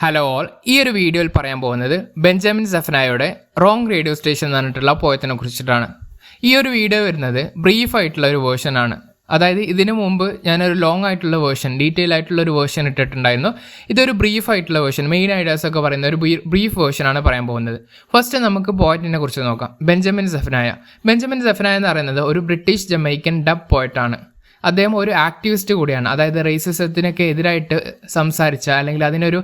Hello all, ഈ ഒരു വീഡിയോയിൽ പറയാൻ പോകുന്നത് ബെഞ്ചമിൻ സെഫനായുടെ റോങ് റേഡിയോ സ്റ്റേഷൻ എന്ന് പറഞ്ഞിട്ടുള്ള പോയത്തിനെ കുറിച്ചിട്ടാണ്. ഈ ഒരു വീഡിയോ വരുന്നത് ബ്രീഫായിട്ടുള്ള ഒരു വേർഷനാണ്. അതായത് ഇതിനു മുമ്പ് ഞാനൊരു ലോങ് ആയിട്ടുള്ള വേർഷൻ, ഡീറ്റെയിൽ ആയിട്ടുള്ള ഒരു വേർഷൻ ഇട്ടിട്ടുണ്ടായിരുന്നു. ഇതൊരു ബ്രീഫായിട്ടുള്ള വേർഷൻ, മെയിൻ ഐഡിയാസ് ഒക്കെ പറയുന്ന ഒരു ബ്രീഫ് വേർഷനാണ് പറയാൻ പോകുന്നത്. ഫസ്റ്റ് നമുക്ക് പോയറ്റിനെ കുറിച്ച് നോക്കാം. ബെഞ്ചമിൻ സെഫനായ എന്ന് പറയുന്നത് ഒരു ബ്രിട്ടീഷ് ജമൈക്കൻ ഡബ് പോയറ്റാണ്. അദ്ദേഹം ഒരു ആക്ടിവിസ്റ്റ് കൂടിയാണ്. അതായത് റേസിസത്തിനൊക്കെ എതിരായിട്ട് സംസാരിച്ച അല്ലെങ്കിൽ അതിനൊരു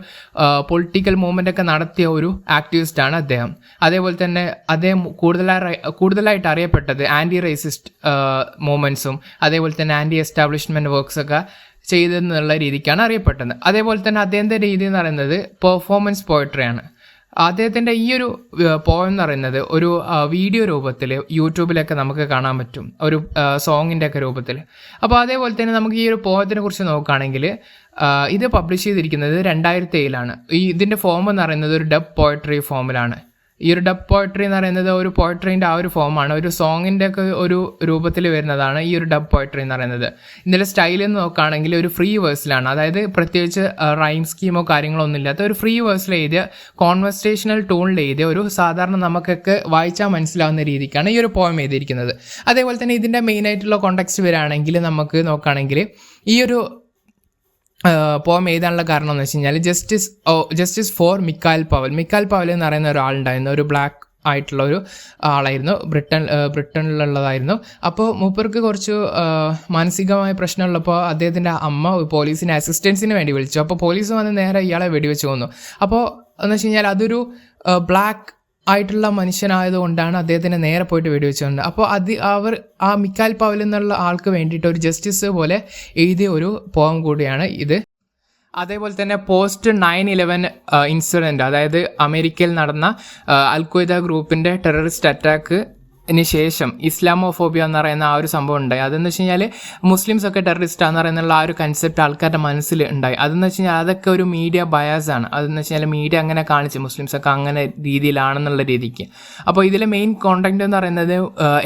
പൊളിറ്റിക്കൽ മൂവ്മെൻ്റ് ഒക്കെ നടത്തിയ ഒരു ആക്ടിവിസ്റ്റാണ് അദ്ദേഹം. അതേപോലെ തന്നെ അദ്ദേഹം കൂടുതലായിട്ട് അറിയപ്പെട്ടത് ആൻറ്റി റേസിസ്റ്റ് മൂവ്മെൻറ്റ്സും അതേപോലെ തന്നെ ആൻറ്റി എസ്റ്റാബ്ലിഷ്മെൻറ്റ് വർക്ക്സൊക്കെ ചെയ്തെന്നുള്ള രീതിക്കാണ് അറിയപ്പെട്ടത്. അതേപോലെ തന്നെ അദ്ദേഹത്തിൻ്റെ രീതി എന്ന് പറയുന്നത് പെർഫോമൻസ് പോയട്രിയാണ്. അദ്ദേഹത്തിൻ്റെ ഈ ഒരു പോയം എന്ന് പറയുന്നത് ഒരു വീഡിയോ രൂപത്തിൽ യൂട്യൂബിലൊക്കെ നമുക്ക് കാണാൻ പറ്റും, ഒരു സോങ്ങിൻ്റെ ഒക്കെ രൂപത്തിൽ. അപ്പോൾ അതേപോലെ തന്നെ നമുക്ക് ഈ ഒരു പോയത്തിനെ കുറിച്ച് നോക്കുകയാണെങ്കിൽ ഇത് പബ്ലിഷ് ചെയ്തിരിക്കുന്നത് 2007 ഇതിൻ്റെ ഫോം എന്ന് പറയുന്നത് ഒരു ഡബ് പോയട്രി ഫോമിലാണ്. ഈ ഒരു ഡബ് പോയട്രി എന്ന് പറയുന്നത് ഒരു പോയട്രീൻ്റെ ആ ഒരു ഫോമാണ്, ഒരു സോങ്ങിൻ്റെ ഒക്കെ ഒരു രൂപത്തിൽ വരുന്നതാണ് ഈ ഒരു ഡബ് പോയട്രി എന്ന് പറയുന്നത്. ഇതിൻ്റെ സ്റ്റൈൽ എന്ന് നോക്കുകയാണെങ്കിൽ ഒരു ഫ്രീ വേഴ്സിലാണ്. അതായത് പ്രത്യേകിച്ച് റൈം സ്കീമോ കാര്യങ്ങളോ ഒന്നും ഇല്ലാത്ത ഒരു ഫ്രീ വേഴ്സിൽ എഴുതിയ കോൺവെർസേഷണൽ ടൂണിൽ എഴുതിയ ഒരു സാധാരണ നമുക്കൊക്കെ വായിച്ചാൽ മനസ്സിലാവുന്ന രീതിക്കാണ് ഈ ഒരു പോയം എഴുതിയിരിക്കുന്നത്. അതേപോലെ തന്നെ ഇതിൻ്റെ മെയിനായിട്ടുള്ള കോണ്ടെക്സ്റ്റ് വരികയാണെങ്കിൽ നമുക്ക് നോക്കുകയാണെങ്കിൽ ഈ ഒരു പോം എഴുതാനുള്ള കാരണം എന്ന് വെച്ച് കഴിഞ്ഞാൽ ജസ്റ്റിസ് ഫോർ മിക്കാൽ പവൽ എന്ന് പറയുന്ന ഒരാളുണ്ടായിരുന്നു. ഒരു ബ്ലാക്ക് ആയിട്ടുള്ള ഒരു ആളായിരുന്നു, ബ്രിട്ടനിലുള്ളതായിരുന്നു. അപ്പോൾ മൂപ്പർക്ക് കുറച്ച് മാനസികമായ പ്രശ്നമുള്ളപ്പോൾ അദ്ദേഹത്തിൻ്റെ അമ്മ പോലീസിനെ അസിസ്റ്റൻസിന് വേണ്ടി വിളിച്ചു. അപ്പോൾ പോലീസ് വന്ന് നേരെ ഇയാളെ വെടിവെച്ച് കൊന്നു. അപ്പോൾ എന്ന് വെച്ച് കഴിഞ്ഞാൽ അതൊരു ബ്ലാക്ക് ആയിട്ടുള്ള മനുഷ്യനായതുകൊണ്ടാണ് അദ്ദേഹത്തിന് നേരെ പോയിട്ട് വെടിവെച്ചുകൊണ്ട്. അപ്പോൾ ആ മിക്കാൽ പവൽ എന്നുള്ള ആൾക്ക് വേണ്ടിയിട്ട് ഒരു ജസ്റ്റിസ് പോലെ എഴുതിയ ഒരു പോം കൂടിയാണ് ഇത്. അതേപോലെ തന്നെ പോസ്റ്റ് 9/11 ഇൻസിഡൻറ്റ്, അതായത് അമേരിക്കയിൽ നടന്ന അൽ-ഖ്വയ്ദ ഗ്രൂപ്പിൻ്റെ ടെററിസ്റ്റ് അറ്റാക്കിന് ശേഷം ഇസ്ലാമോഫോബിയ എന്ന് പറയുന്ന ആ ഒരു സംഭവം ഉണ്ടായി. അതെന്ന് വെച്ച് കഴിഞ്ഞാൽ മുസ്ലിംസ് ഒക്കെ ടെററിസ്റ്റാന്ന് പറയുന്നുള്ള ആ ഒരു കൺസെപ്റ്റ് ആൾക്കാരുടെ മനസ്സിൽ ഉണ്ടായി. അതെന്ന് വെച്ച് കഴിഞ്ഞാൽ അതൊക്കെ ഒരു മീഡിയ ബയാസാണ്. അതെന്ന് വെച്ച് കഴിഞ്ഞാൽ മീഡിയ അങ്ങനെ കാണിച്ച് മുസ്ലിംസൊക്കെ അങ്ങനെ രീതിയിലാണെന്നുള്ള രീതിക്ക്. അപ്പോൾ ഇതിലെ മെയിൻ കോണ്ടന്റ് എന്ന് പറയുന്നത്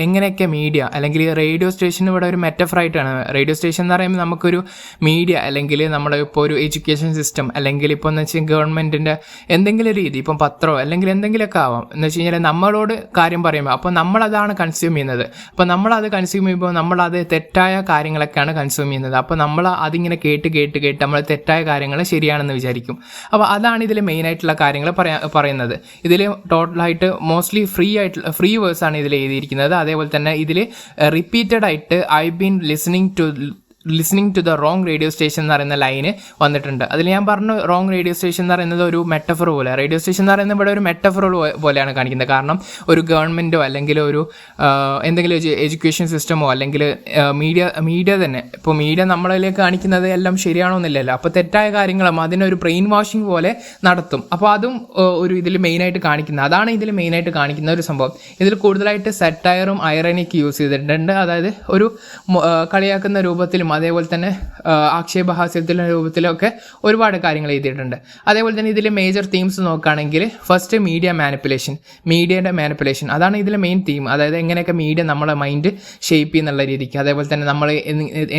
എങ്ങനെയൊക്കെ മീഡിയ അല്ലെങ്കിൽ റേഡിയോ സ്റ്റേഷൻ ഇവിടെ ഒരു മെറ്റഫറായിട്ടാണ്. റേഡിയോ സ്റ്റേഷൻ എന്ന് പറയുമ്പോൾ നമുക്കൊരു മീഡിയ അല്ലെങ്കിൽ നമ്മുടെ ഇപ്പോൾ ഒരു എഡ്യൂക്കേഷൻ സിസ്റ്റം അല്ലെങ്കിൽ ഇപ്പോൾ എന്ന് വെച്ചാൽ ഗവൺമെൻറ്റിൻ്റെ എന്തെങ്കിലും രീതി, ഇപ്പം പത്രമോ അല്ലെങ്കിൽ എന്തെങ്കിലുമൊക്കെ ആവാം. എന്ന് വെച്ച് കഴിഞ്ഞാൽ നമ്മളോട് കാര്യം പറയുമ്പോൾ അപ്പോൾ നമ്മളതാണ് കൺസ്യൂം ചെയ്യുന്നത്. അപ്പോൾ നമ്മളത് കൺസ്യൂം ചെയ്യുമ്പോൾ നമ്മളത് തെറ്റായ കാര്യങ്ങളൊക്കെയാണ് കൺസ്യൂം ചെയ്യുന്നത്. അപ്പോൾ നമ്മൾ അതിങ്ങനെ കേട്ട് നമ്മൾ തെറ്റായ കാര്യങ്ങൾ ശരിയാണെന്ന് വിചാരിക്കും. അപ്പോൾ അതാണ് ഇതിൽ മെയിനായിട്ടുള്ള കാര്യങ്ങൾ പറയുന്നത്. ഇതിൽ ടോട്ടലായിട്ട് മോസ്റ്റ്ലി ഫ്രീ വേഴ്സാണ് ഇതിൽ എഴുതിയിരിക്കുന്നത്. അതേപോലെ തന്നെ ഇതിൽ റിപ്പീറ്റഡ് ആയിട്ട് I been listening to the wrong radio station എന്ന് പറയുന്ന ലൈന് വന്നിട്ടുണ്ട്. അതിൽ ഞാൻ പറഞ്ഞു റോങ് റേഡിയോ സ്റ്റേഷൻ എന്ന് പറയുന്നത് ഒരു മെറ്റഫർ പോലെ, റേഡിയോ സ്റ്റേഷൻ എന്ന് പറയുന്നത് ഇവിടെ ഒരു മെറ്റഫർ പോലെയാണ് കാണിക്കുന്നത്. കാരണം ഒരു ഗവൺമെൻറ്റോ അല്ലെങ്കിൽ ഒരു എന്തെങ്കിലും എഡ്യൂക്കേഷൻ സിസ്റ്റമോ അല്ലെങ്കിൽ മീഡിയ തന്നെ, ഇപ്പോൾ മീഡിയ നമ്മളിലേക്ക് കാണിക്കുന്നത് എല്ലാം ശരിയാണോന്നില്ലല്ലോ. അപ്പോൾ തെറ്റായ കാര്യങ്ങളും അതിനൊരു ബ്രെയിൻ വാഷിംഗ് പോലെ നടത്തും. അപ്പോൾ അതും ഒരു ഇതിൽ മെയിനായിട്ട് കാണിക്കുന്നത്, അതാണ് ഇതിൽ മെയിനായിട്ട് കാണിക്കുന്ന ഒരു സംഭവം. ഇതിൽ കൂടുതലായിട്ട് സെറ്റയറും ഐറണിക്ക് യൂസ് ചെയ്തിട്ടുണ്ട്. അതായത് ഒരു കളിയാക്കുന്ന രൂപത്തിലും അതേപോലെ തന്നെ ആക്ഷേപഹാസ്യത്തിൻ്റെ രൂപത്തിലൊക്കെ ഒരുപാട് കാര്യങ്ങൾ എഴുതിയിട്ടുണ്ട്. അതേപോലെ തന്നെ ഇതിലെ മേജർ തീംസ് നോക്കുകയാണെങ്കിൽ ഫസ്റ്റ് മീഡിയയുടെ മാനിപ്പുലേഷൻ, അതാണ് ഇതിലെ മെയിൻ തീം. അതായത് എങ്ങനെയൊക്കെ മീഡിയ നമ്മളെ മൈൻഡ് ഷേപ്പ് ചെയ്യുന്നുള്ള രീതിക്ക്, അതേപോലെ തന്നെ നമ്മൾ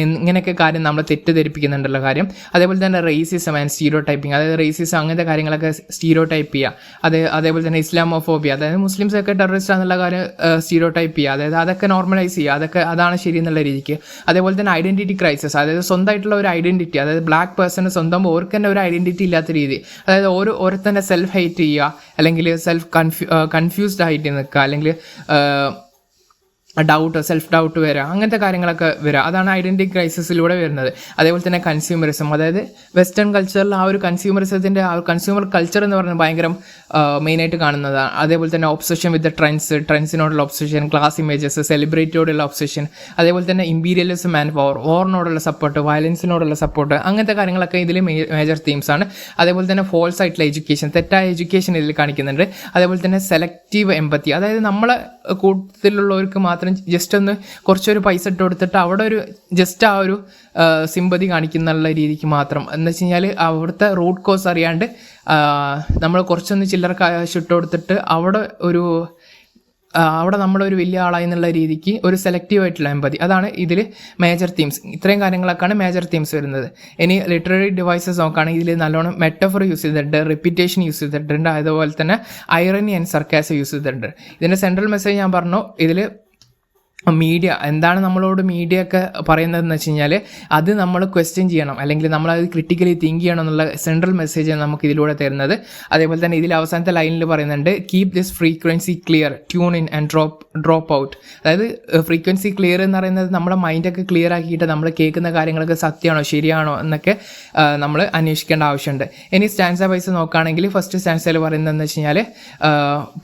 എങ്ങനെയൊക്കെ കാര്യം നമ്മളെ തെറ്റിദ്ധരിപ്പിക്കുന്നുണ്ടുള്ള കാര്യം. അതേപോലെ തന്നെ റേസിസം ആൻഡ് സ്റ്റീരിയോ ടൈപ്പിംഗ്, അതായത് റേസിസം അങ്ങനത്തെ കാര്യങ്ങളൊക്കെ സ്റ്റീരിയോ ടൈപ്പ് ചെയ്യുക. അതേപോലെ തന്നെ ഇസ്ലാമോഫോബിയ, അതായത് മുസ്ലിംസ് ഒക്കെ ടെററിസ്റ്റ് എന്നുള്ള കാര്യം സ്റ്റീരിയോ ടൈപ്പ് ചെയ്യുക, അതായത് അതൊക്കെ നോർമലൈസ് ചെയ്യുക, അതാണ് ശരി എന്നുള്ള രീതിക്ക്. അതേപോലെ തന്നെ ഐഡൻറ്റിറ്റി ക്രൈസിസ്, അതായത് സ്വന്തമായിട്ടുള്ള ഒരു ഐഡൻറ്റിറ്റി, അതായത് ബ്ലാക്ക് പേഴ്സണ് സ്വന്തം ഓർക്ക് തന്നെ ഒരു ഐഡൻറ്റിറ്റി ഇല്ലാത്ത രീതി, അതായത് ഓരോരുത്തന്നെ സെൽഫ് ഹെയ്റ്റ് ചെയ്യുക അല്ലെങ്കിൽ കൺഫ്യൂസ്ഡ് ആയിട്ട് നിൽക്കുക അല്ലെങ്കിൽ സെൽഫ് ഡൗട്ട് വരിക, അങ്ങനത്തെ കാര്യങ്ങളൊക്കെ വരിക. അതാണ് ഐഡൻറ്റിറ്റി ക്രൈസിസിലൂടെ വരുന്നത്. അതേപോലെ തന്നെ കൺസ്യൂമറിസം, അതായത് വെസ്റ്റേൺ കൾച്ചറിൽ ആ ഒരു കൺസ്യൂമറിസത്തിൻ്റെ ആ ഒരു കൺസ്യൂമർ കൾച്ചർ എന്ന് പറഞ്ഞാൽ ഭയങ്കര മെയിനായിട്ട് കാണുന്നതാണ്. അതേപോലെ തന്നെ ഒബ്സഷൻ വിത്ത് ട്രെൻഡ്സിനോടുള്ള ഒബ്സഷൻ, ക്ലാസ് ഇമേജസ്, സെലിബ്രിറ്റിയോടുള്ള ഒബ്സഷൻ, അതേപോലെ തന്നെ ഇമ്പീരിയലിസം ആൻഡ് വാറിനോടുള്ള സപ്പോർട്ട്, വയലൻസിനോടുള്ള സപ്പോർട്ട്, അങ്ങനത്തെ കാര്യങ്ങളൊക്കെ ഇതിൽ മേജർ തീംസാണ്. അതേപോലെ തന്നെ ഫോൾസ് ആയിട്ടുള്ള എഡ്യൂക്കേഷൻ, തെറ്റായ എഡ്യൂക്കേഷൻ ഇതിൽ കാണിക്കുന്നുണ്ട്. അതേപോലെ തന്നെ സെലക്റ്റീവ് എമ്പത്തി, അതായത് നമ്മളെ കൂട്ടത്തിലുള്ളവർക്ക് മാത്രം ജസ്റ്റ് ഒന്ന് കുറച്ചൊരു പൈസ ഇട്ട് കൊടുത്തിട്ട് അവിടെ ഒരു ജസ്റ്റ് ആ ഒരു സിമ്പതി കാണിക്കുന്നുള്ള രീതിക്ക് മാത്രം. എന്ന് വെച്ച് കഴിഞ്ഞാൽ അവിടുത്തെ റൂട്ട് കോസ് അറിയാണ്ട് നമ്മൾ കുറച്ചൊന്ന് ചില്ലറ കാശ് ഇട്ട് കൊടുത്തിട്ട് അവിടെ ഒരു അവിടെ നമ്മളൊരു വലിയ ആളായി എന്നുള്ള രീതിക്ക് ഒരു സെലക്റ്റീവ് ആയിട്ടുള്ള എമ്പതി, അതാണ് ഇതിൽ മേജർ തീംസ്. ഇത്രയും കാര്യങ്ങളൊക്കെയാണ് മേജർ തീംസ് വരുന്നത്. ഇനി ലിറ്റററി ഡിവൈസസ് നോക്കുകയാണെങ്കിൽ ഇതിൽ നല്ലോണം മെറ്റഫർ യൂസ് ചെയ്തിട്ടുണ്ട്, റിപ്പീറ്റേഷൻ യൂസ് ചെയ്തിട്ടുണ്ട്, അതുപോലെ തന്നെ ഐറണി ആൻഡ് സർക്കാസ് യൂസ് ചെയ്തിട്ടുണ്ട്. ഇതിൻ്റെ സെൻട്രൽ മെസ്സേജ് ഞാൻ പറഞ്ഞു. ഇതിൽ മീഡിയ എന്താണ് നമ്മളോട് മീഡിയ ഒക്കെ പറയുന്നതെന്ന് വെച്ച് കഴിഞ്ഞാൽ അത് നമ്മൾ ക്വസ്റ്റ്യൻ ചെയ്യണം, അല്ലെങ്കിൽ നമ്മളത് ക്രിട്ടിക്കലി തിങ്ക് ചെയ്യണം എന്നുള്ള സെൻട്രൽ മെസ്സേജ് നമുക്ക് ഇതിലൂടെ തരുന്നത്. അതേപോലെ തന്നെ ഇതിൽ അവസാനത്തെ ലൈനിൽ പറയുന്നുണ്ട് keep this frequency clear, tune in and drop out. അതായത് ഫ്രീക്വൻസി ക്ലിയർ എന്ന് പറയുന്നത് നമ്മുടെ മൈൻഡൊക്കെ ക്ലിയർ ആക്കിയിട്ട് നമ്മൾ കേൾക്കുന്ന കാര്യങ്ങളൊക്കെ സത്യമാണോ ശരിയാണോ എന്നൊക്കെ നമ്മൾ അന്വേഷിക്കേണ്ട ആവശ്യമുണ്ട്. ഇനി സ്റ്റാൻസ വൈസ് നോക്കുകയാണെങ്കിൽ ഫസ്റ്റ് സ്റ്റാൻസയിൽ പറയുന്നതെന്ന് വെച്ച് കഴിഞ്ഞാൽ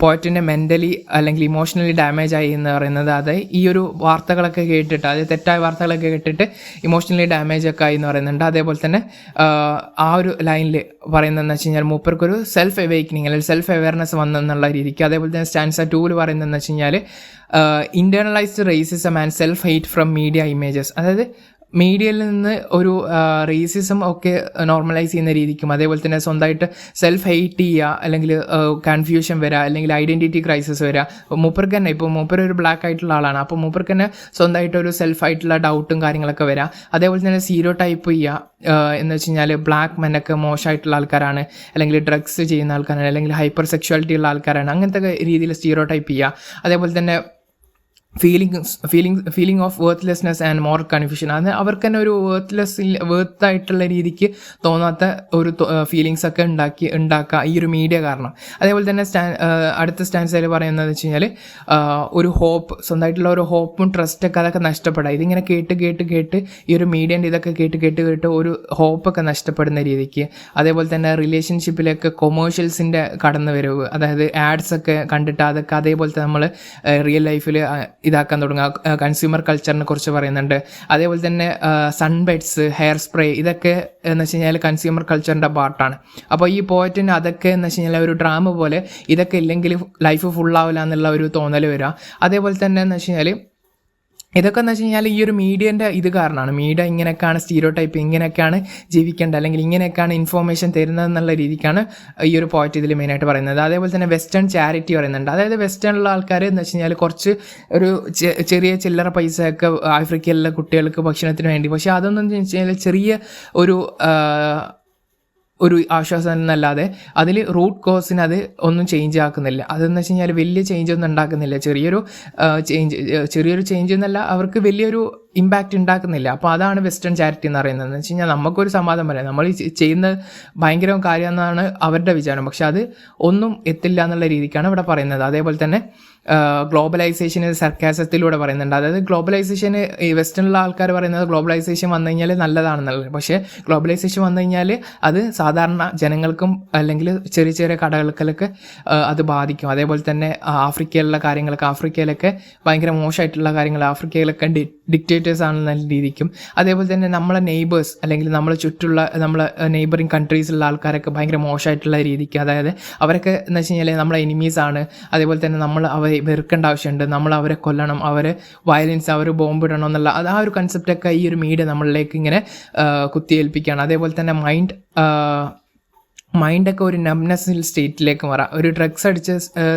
പോയറ്റിൻ്റെ മെൻ്റലി അല്ലെങ്കിൽ ഇമോഷണലി ഡാമേജ് ആയി എന്ന് പറയുന്നത്, അത് ഈ ഒരു വാർത്തകളൊക്കെ കേട്ടിട്ട്, അതായത് തെറ്റായ വാർത്തകളൊക്കെ കേട്ടിട്ട് ഇമോഷണലി ഡാമേജ് ഒക്കെ ആയി എന്ന് പറയുന്നുണ്ട്. അതേപോലെ തന്നെ ആ ഒരു ലൈനിൽ പറയുന്നതെന്ന് വെച്ച് കഴിഞ്ഞാൽ മൂപ്പർക്കൊരു സെൽഫ് അവേക്കനിങ് അല്ലെങ്കിൽ സെൽഫ് അവെയർനെസ് വന്നെന്നുള്ള രീതിക്ക്. അതേപോലെ തന്നെ സ്റ്റാൻസ 2 പറയുന്നതെന്ന് വെച്ച് കഴിഞ്ഞാൽ internalised racism and self hate from media images, അതായത് മീഡിയയിൽ നിന്ന് ഒരു റേസിസം ഒക്കെ നോർമലൈസ് ചെയ്യുന്ന രീതിക്കും, അതേപോലെ തന്നെ സ്വന്തമായിട്ട് സെൽഫ് ഹെയ്റ്റ് ചെയ്യുക, അല്ലെങ്കിൽ കൺഫ്യൂഷൻ വരിക, അല്ലെങ്കിൽ ഐഡൻറ്റിറ്റി ക്രൈസിസ് വരിക. മൂപ്പർക്ക് തന്നെ ഇപ്പോൾ മൂപ്പർ ഒരു ബ്ലാക്ക് ആയിട്ടുള്ള ആളാണ്, അപ്പോൾ മൂപ്പർക്ക് തന്നെ സ്വന്തമായിട്ടൊരു സെൽഫായിട്ടുള്ള ഡൗട്ടും കാര്യങ്ങളൊക്കെ വരിക. അതേപോലെ തന്നെ സീറോ ടൈപ്പ് ചെയ്യുക എന്ന് വെച്ച് കഴിഞ്ഞാൽ ബ്ലാക്ക് മെന്നൊക്കെ മോശമായിട്ടുള്ള ആൾക്കാരാണ്, അല്ലെങ്കിൽ ഡ്രഗ്സ് ചെയ്യുന്ന ആൾക്കാരാണ്, അല്ലെങ്കിൽ ഹൈപ്പർ സെക്ഷുവാലിറ്റി ഉള്ള ആൾക്കാരാണ്, അങ്ങനത്തെ രീതിയിൽ സ്റ്റീറോ ടൈപ്പ് ചെയ്യുക. അതേപോലെ തന്നെ feeling of worthlessness and moral confusion, അത് അവർക്ക് തന്നെ ഒരു വേർത്തായിട്ടുള്ള രീതിക്ക് തോന്നാത്ത ഒരു ഫീലിങ്സ് ഒക്കെ ഉണ്ടാക്കുക ഈ ഒരു മീഡിയ കാരണം. അതേപോലെ തന്നെ അടുത്ത സ്റ്റാൻസയിൽ പറയുന്നത് വെച്ച് കഴിഞ്ഞാൽ ഒരു ഹോപ്പ്, സ്വന്തമായിട്ടുള്ള ഒരു ഹോപ്പും ട്രസ്റ്റൊക്കെ അതൊക്കെ നഷ്ടപ്പെടുക. ഇതിങ്ങനെ കേട്ട് ഈ ഒരു മീഡിയൻ്റെ ഇതൊക്കെ കേട്ട് ഒരു ഹോപ്പൊക്കെ നഷ്ടപ്പെടുന്ന രീതിക്ക്. അതേപോലെ തന്നെ റിലേഷൻഷിപ്പിലൊക്കെ കൊമേഴ്ഷ്യൽസിൻ്റെ കടന്നു വരവ്, അതായത് ആഡ്സ് ഒക്കെ കണ്ടിട്ട് അതൊക്കെ അതേപോലത്തെ നമ്മൾ റിയൽ ലൈഫിൽ ഇതാക്കാൻ തുടങ്ങുക. കൺസ്യൂമർ കൾച്ചറിനെ കുറിച്ച് പറയുന്നുണ്ട്. അതേപോലെ തന്നെ സൺബെഡ്സ്, ഹെയർ സ്പ്രേ, ഇതൊക്കെ എന്ന് വെച്ച് കഴിഞ്ഞാൽ കൺസ്യൂമർ കൾച്ചറിൻ്റെ പാർട്ടാണ്. അപ്പോൾ ഈ പോയറ്റിന് അതൊക്കെ എന്ന് വെച്ച് കഴിഞ്ഞാൽ ഒരു ഡ്രാമ പോലെ ഇതൊക്കെ ഇല്ലെങ്കിൽ ലൈഫ് ഫുള്ളാവില്ല എന്നുള്ള ഒരു തോന്നൽ വരിക. അതേപോലെ തന്നെ എന്ന് വെച്ച് കഴിഞ്ഞാൽ ഇതൊക്കെ എന്ന് വെച്ച് കഴിഞ്ഞാൽ ഈ ഒരു മീഡിയൻ്റെ ഇത് കാരണമാണ്. മീഡിയ ഇങ്ങനെയൊക്കെയാണ് സ്റ്റീരിയോ ടൈപ്പ്, ഇങ്ങനെയൊക്കെയാണ് ജീവിക്കേണ്ടത്, അല്ലെങ്കിൽ ഇങ്ങനെയൊക്കെയാണ് ഇൻഫോർമേഷൻ തരുന്നത് എന്നുള്ള രീതിക്കാണ് ഈ ഒരു പോയിന്റ് ഇതിൽ മെയിനായിട്ട് പറയുന്നത്. അതേപോലെ തന്നെ വെസ്റ്റേൺ ചാരിറ്റി പറയുന്നുണ്ട്. അതായത് വെസ്റ്റേണിലുള്ള ആൾക്കാർ എന്ന് വെച്ച് കഴിഞ്ഞാൽ കുറച്ച് ഒരു ചെറിയ ചില്ലറ പൈസയൊക്കെ ആഫ്രിക്കയിലുള്ള കുട്ടികൾക്ക് ഭക്ഷണത്തിന് വേണ്ടി, പക്ഷേ അതൊന്നും വെച്ച് കഴിഞ്ഞാൽ ചെറിയ ഒരു ആശ്വാസം എന്നല്ലാതെ അതിൽ റൂട്ട് കോസിന് അത് ഒന്നും ചേഞ്ച് ആക്കുന്നില്ല. അതെന്ന് വെച്ച് കഴിഞ്ഞാൽ വലിയ ചേഞ്ച് ഒന്നും ഉണ്ടാക്കുന്നില്ല. ചെറിയൊരു ചേഞ്ച് എന്നല്ല, അവർക്ക് വലിയൊരു ഇമ്പാക്റ്റ് ഉണ്ടാക്കുന്നില്ല. അപ്പോൾ അതാണ് വെസ്റ്റേൺ ചാരിറ്റി എന്ന് പറയുന്നത്. എന്ന് വെച്ച് കഴിഞ്ഞാൽ നമുക്കൊരു സമാധാനം പറയാം, നമ്മൾ ചെയ്യുന്നത് ഭയങ്കര കാര്യമെന്നാണ് അവരുടെ വിചാരം, പക്ഷെ അത് ഒന്നും എത്തില്ല എന്നുള്ള രീതിക്കാണ് ഇവിടെ പറയുന്നത്. അതേപോലെ തന്നെ ഗ്ലോബലൈസേഷന് സർക്കാസത്തിലൂടെ പറയുന്നുണ്ട്. അതായത് ഗ്ലോബലൈസേഷന് ഈ വെസ്റ്റേണിലുള്ള ആൾക്കാർ പറയുന്നത് ഗ്ലോബലൈസേഷൻ വന്നു കഴിഞ്ഞാൽ നല്ലതാണെന്നുള്ളത്, പക്ഷേ ഗ്ലോബലൈസേഷൻ വന്നു കഴിഞ്ഞാൽ അത് സാധാരണ ജനങ്ങൾക്കും അല്ലെങ്കിൽ ചെറിയ ചെറിയ കടകൾക്കൊക്കെ അത് ബാധിക്കും. അതേപോലെ തന്നെ ആഫ്രിക്കയിലൊക്കെ ഭയങ്കര മോശമായിട്ടുള്ള കാര്യങ്ങൾ, ആഫ്രിക്കയിലൊക്കെ ഡിക്റ്റേറ്റേഴ്സ് ആണെന്ന രീതിക്കും. അതേപോലെ തന്നെ നമ്മളെ നെയ്ബേഴ്സ് അല്ലെങ്കിൽ നമ്മളെ ചുറ്റുള്ള നമ്മളെ നെയ്ബറിങ് കൺട്രീസിലുള്ള ആൾക്കാരൊക്കെ ഭയങ്കര മോശമായിട്ടുള്ള രീതിക്ക്, അതായത് അവരൊക്കെ എന്ന് വെച്ച് കഴിഞ്ഞാൽ നമ്മളെ എനിമീസാണ്. അതേപോലെ തന്നെ നമ്മൾ അവരെ വെറുക്കേണ്ട ആവശ്യമുണ്ട്, നമ്മൾ അവരെ കൊല്ലണം, അവരെ വയലൻസ്, അവർ ബോംബിടണം എന്നുള്ള ആ ഒരു കൺസെപ്റ്റൊക്കെ ഈ ഒരു മീഡിയ നമ്മളിലേക്ക് ഇങ്ങനെ കുത്തിയേൽപ്പിക്കുകയാണ്. അതേപോലെ തന്നെ മൈൻഡൊക്കെ ഒരു നംനെസ് സ്റ്റേറ്റിലേക്ക് മാറാം. ഒരു ഡ്രഗ്സ് അടിച്ച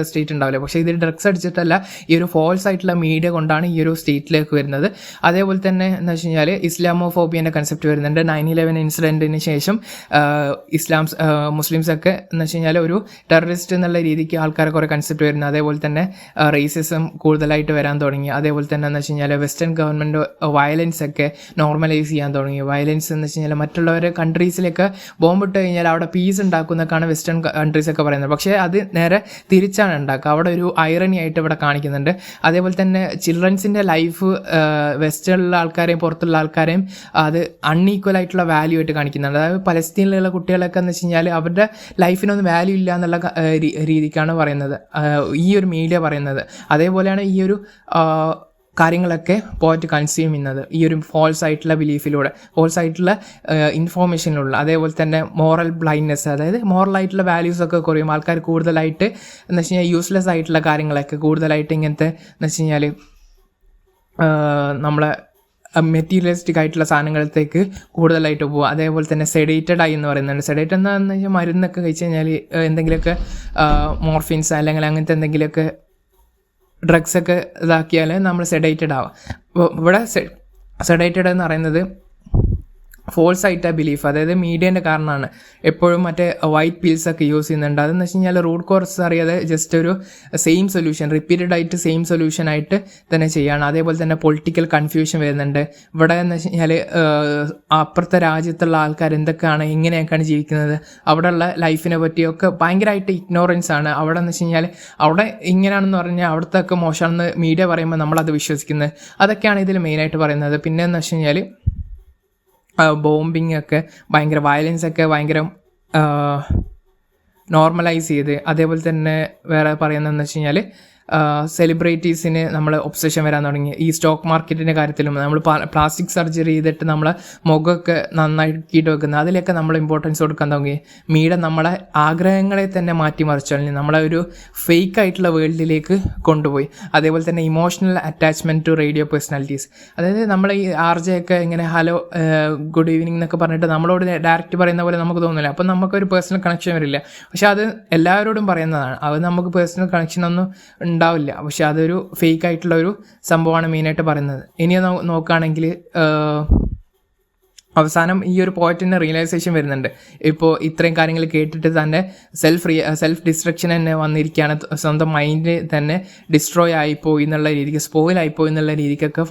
സ്റ്റേറ്റ് ഉണ്ടാവില്ല, പക്ഷേ ഇത് ഡ്രഗ്സ് അടിച്ചിട്ടല്ല, ഈ ഒരു ഫോൾസ് ആയിട്ടുള്ള മീഡിയ കൊണ്ടാണ് ഈ ഒരു സ്റ്റേറ്റിലേക്ക് വരുന്നത്. അതേപോലെ തന്നെ എന്ന് വെച്ച് കഴിഞ്ഞാൽ ഇസ്ലാമോഫോബിയൻ്റെ കൺസെപ്റ്റ് വരുന്നുണ്ട്. 9/11 ഇൻസിഡൻറ്റിന് ശേഷം മുസ്ലിംസൊക്കെ എന്ന് വെച്ച് കഴിഞ്ഞാൽ ഒരു ടെററിസ്റ്റ് എന്നുള്ള രീതിക്ക് ആൾക്കാരെ കുറേ കൺസെപ്റ്റ് വരുന്നത്. അതേപോലെ തന്നെ റേസിസം കൂടുതലായിട്ട് വരാൻ തുടങ്ങി. അതേപോലെ തന്നെ എന്ന് വെച്ച് കഴിഞ്ഞാൽ വെസ്റ്റേൺ ഗവൺമെൻറ് വയലൻസ് ഒക്കെ നോർമലൈസ് ചെയ്യാൻ തുടങ്ങി. വയലൻസ് എന്ന് വെച്ച് കഴിഞ്ഞാൽ മറ്റുള്ളവരെ കൺട്രീസിലേക്ക് ബോംബിട്ട് കഴിഞ്ഞാൽ അവിടെ പീസ് ഉണ്ടാക്കുന്നൊക്കെയാണ് വെസ്റ്റേൺ കൺട്രീസ് ഒക്കെ പറയുന്നത്, പക്ഷേ അത് നേരെ തിരിച്ചാണ് ഉണ്ടാക്കുക. അവിടെ ഒരു ഐറണി ആയിട്ട് ഇവിടെ കാണിക്കുന്നുണ്ട്. അതേപോലെ തന്നെ ചിൽഡ്രൻസിൻ്റെ ലൈഫ് വെസ്റ്റേണിലുള്ള ആൾക്കാരെയും പുറത്തുള്ള ആൾക്കാരെയും അത് അൺഈക്വൽ ആയിട്ടുള്ള വാല്യൂ ആയിട്ട് കാണിക്കുന്നുണ്ട്. അതായത് പലസ്തീനിലുള്ള കുട്ടികളൊക്കെ എന്ന് വെച്ച് കഴിഞ്ഞാൽ അവരുടെ ലൈഫിനൊന്നും വാല്യൂ ഇല്ല എന്നുള്ള രീതിക്കാണ് പറയുന്നത് ഈ ഒരു മീഡിയ പറയുന്നത്. അതേപോലെയാണ് ഈ ഒരു കാര്യങ്ങളൊക്കെ പോയിട്ട് കൺസ്യൂം ചെയ്യുന്നത് ഈ ഒരു ഫോൾസ് ആയിട്ടുള്ള ബിലീഫിലൂടെ, ഫോൾസ് ആയിട്ടുള്ള ഇൻഫോർമേഷനിലുള്ള. അതേപോലെ തന്നെ മോറൽ ബ്ലൈൻഡ്നെസ്, അതായത് മോറലായിട്ടുള്ള വാല്യൂസൊക്കെ കുറയും. ആൾക്കാർ കൂടുതലായിട്ട് എന്ന് വെച്ച് കഴിഞ്ഞാൽ യൂസ്ലെസ് ആയിട്ടുള്ള കാര്യങ്ങളൊക്കെ കൂടുതലായിട്ട് ഇങ്ങനത്തെ എന്ന് വെച്ച് കഴിഞ്ഞാൽ നമ്മളെ മെറ്റീരിയലിസ്റ്റിക് ആയിട്ടുള്ള സാധനങ്ങളത്തേക്ക് കൂടുതലായിട്ട് പോകുക. അതേപോലെ തന്നെ സെഡേറ്റഡ് ആയി എന്ന് പറയുന്നുണ്ട്. സെഡേറ്റഡ് എന്താണെന്ന് വെച്ചാൽ മരുന്നൊക്കെ കഴിച്ച് കഴിഞ്ഞാൽ എന്തെങ്കിലുമൊക്കെ മോർഫിൻസ് അല്ലെങ്കിൽ അങ്ങനത്തെ എന്തെങ്കിലുമൊക്കെ ഡ്രഗ്സൊക്കെ ഇതാക്കിയാൽ നമ്മൾ സെഡേറ്റഡ് ആവാം. ഇവിടെ സെഡേറ്റഡ് എന്ന് പറയുന്നത് ഫോൾസ് ആയിട്ട് ബിലീഫ്, അതായത് മീഡിയൻ്റെ കാരണമാണ്. എപ്പോഴും മറ്റേ വൈറ്റ് പിൽസൊക്കെ യൂസ് ചെയ്യുന്നുണ്ട്. അതെന്ന് വെച്ച് കഴിഞ്ഞാൽ റൂട്ട് കോഴ്സ് അറിയാതെ ജസ്റ്റ് ഒരു സെയിം സൊല്യൂഷൻ റിപ്പീറ്റഡ് ആയിട്ട് സെയിം സൊല്യൂഷൻ ആയിട്ട് തന്നെ ചെയ്യുകയാണ്. അതേപോലെ തന്നെ പൊളിറ്റിക്കൽ കൺഫ്യൂഷൻ വരുന്നുണ്ട്. ഇവിടെ എന്ന് വെച്ച് കഴിഞ്ഞാൽ അപ്പുറത്തെ രാജ്യത്തുള്ള ആൾക്കാർ എന്തൊക്കെയാണ്, എങ്ങനെയൊക്കെയാണ് ജീവിക്കുന്നത്, അവിടെയുള്ള ലൈഫിനെ പറ്റിയൊക്കെ ഭയങ്കരമായിട്ട് ഇഗ്നോറൻസ് ആണ്. അവിടെ എന്ന് വെച്ച് കഴിഞ്ഞാൽ അവിടെ ഇങ്ങനെയാണെന്ന് പറഞ്ഞാൽ അവിടുത്തെ ഒക്കെ മോശമാണെന്ന് മീഡിയ പറയുമ്പോൾ നമ്മളത് വിശ്വസിക്കുന്നത്. അതൊക്കെയാണ് ഇതിൽ മെയിനായിട്ട് പറയുന്നത്. പിന്നെ എന്ന് വെച്ച് കഴിഞ്ഞാൽ ബോംബിങ് ഒക്കെ ഭയങ്കര വയലൻസ് ഒക്കെ ഭയങ്കര നോർമലൈസ് ചെയ്ത്, അതേപോലെ തന്നെ വേറെ പറയുന്നതെന്ന് വെച്ച് കഴിഞ്ഞാൽ സെലിബ്രിറ്റീസിന് നമ്മൾ ഒബ്സഷൻ വരാൻ തുടങ്ങി. ഈ സ്റ്റോക്ക് മാർക്കറ്റിൻ്റെ കാര്യത്തിലും നമ്മൾ പ്ലാസ്റ്റിക് സർജറി ചെയ്തിട്ട് നമ്മളെ മുഖമൊക്കെ നന്നാക്കിയിട്ട് വെക്കുന്നത്, അതിലൊക്കെ നമ്മൾ ഇമ്പോർട്ടൻസ് കൊടുക്കാൻ തുടങ്ങി. മീഡിയ നമ്മളെ ആഗ്രഹങ്ങളെ തന്നെ മാറ്റിമറിച്ചു, അല്ലെങ്കിൽ നമ്മളെ ഒരു ഫേക്ക് ആയിട്ടുള്ള വേൾഡിലേക്ക് കൊണ്ടുപോയി. അതേപോലെ തന്നെ emotional attachment to radio personalities, അതായത് നമ്മൾ ഈ ആർജയൊക്കെ ഇങ്ങനെ ഹലോ ഗുഡ് ഈവനിങ് എന്നൊക്കെ പറഞ്ഞിട്ട് നമ്മളോട് ഡയറക്റ്റ് പറയുന്ന പോലെ നമുക്ക് തോന്നില്ല. അപ്പം നമുക്കൊരു പേഴ്സണൽ കണക്ഷൻ വരില്ല. പക്ഷെ അത് എല്ലാവരോടും പറയുന്നതാണ്. അത് നമുക്ക് പേഴ്സണൽ കണക്ഷൻ ഒന്നും ഉണ്ടാവില്ല. പക്ഷെ അതൊരു ഫേക്ക് ആയിട്ടുള്ള ഒരു സംഭവമാണ് മെയിനായിട്ട് പറയുന്നത്. ഇനി നോക്കുകയാണെങ്കിൽ അവസാനം ഈ ഒരു പോയിന്റിന് റിയലൈസേഷൻ വരുന്നുണ്ട്. ഇപ്പോൾ ഇത്രയും കാര്യങ്ങൾ കേട്ടിട്ട് തന്നെ സെൽഫ് ഡിസ്ട്രക്ഷൻ തന്നെ വന്നിരിക്കുകയാണ്. സ്വന്തം മൈൻഡ് തന്നെ ഡിസ്ട്രോയ് ആയിപ്പോയി എന്നുള്ള രീതിക്ക്, സ്പോയിൽ ആയിപ്പോയി എന്നുള്ള രീതിക്കൊക്കെ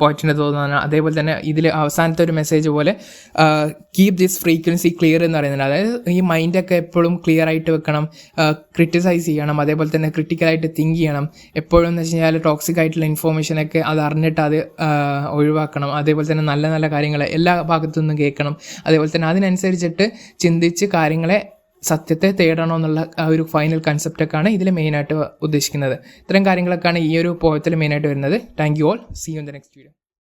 പോയിന്റിന് തോന്നുന്നതാണ്. അതേപോലെ തന്നെ ഇതിൽ അവസാനത്തെ ഒരു മെസ്സേജ് പോലെ കീപ് ദിസ് ഫ്രീക്വൻസി ക്ലിയർ എന്ന് പറയുന്നുണ്ട്. അതായത് ഈ മൈൻഡൊക്കെ എപ്പോഴും ക്ലിയർ ആയിട്ട് വെക്കണം, ക്രിട്ടിസൈസ് ചെയ്യണം, അതേപോലെ തന്നെ ക്രിട്ടിക്കലായിട്ട് തിങ്ക് ചെയ്യണം. എപ്പോഴും എന്ന് വെച്ച് കഴിഞ്ഞാൽ ടോക്സിക് ആയിട്ടുള്ള ഇൻഫോർമേഷനൊക്കെ അത് അറിഞ്ഞിട്ട് അത് ഒഴിവാക്കണം. അതേപോലെ തന്നെ നല്ല നല്ല കാര്യങ്ങൾ എല്ലാ ഭാഗത്തുനിന്നും കേൾക്കണം. അതേപോലെ തന്നെ അതിനനുസരിച്ചിട്ട് ചിന്തിച്ച് കാര്യങ്ങളെ സത്യത്തെ തേടണമെന്നുള്ള ആ ഒരു ഫൈനൽ കൺസെപ്റ്റൊക്കെയാണ് ഇതിൽ മെയിനായിട്ട് ഉദ്ദേശിക്കുന്നത്. ഇത്തരം കാര്യങ്ങളൊക്കെയാണ് ഈ ഒരു പോയത്തിൽ മെയിനായിട്ട് വരുന്നത്. Thank you all. See you in the next video.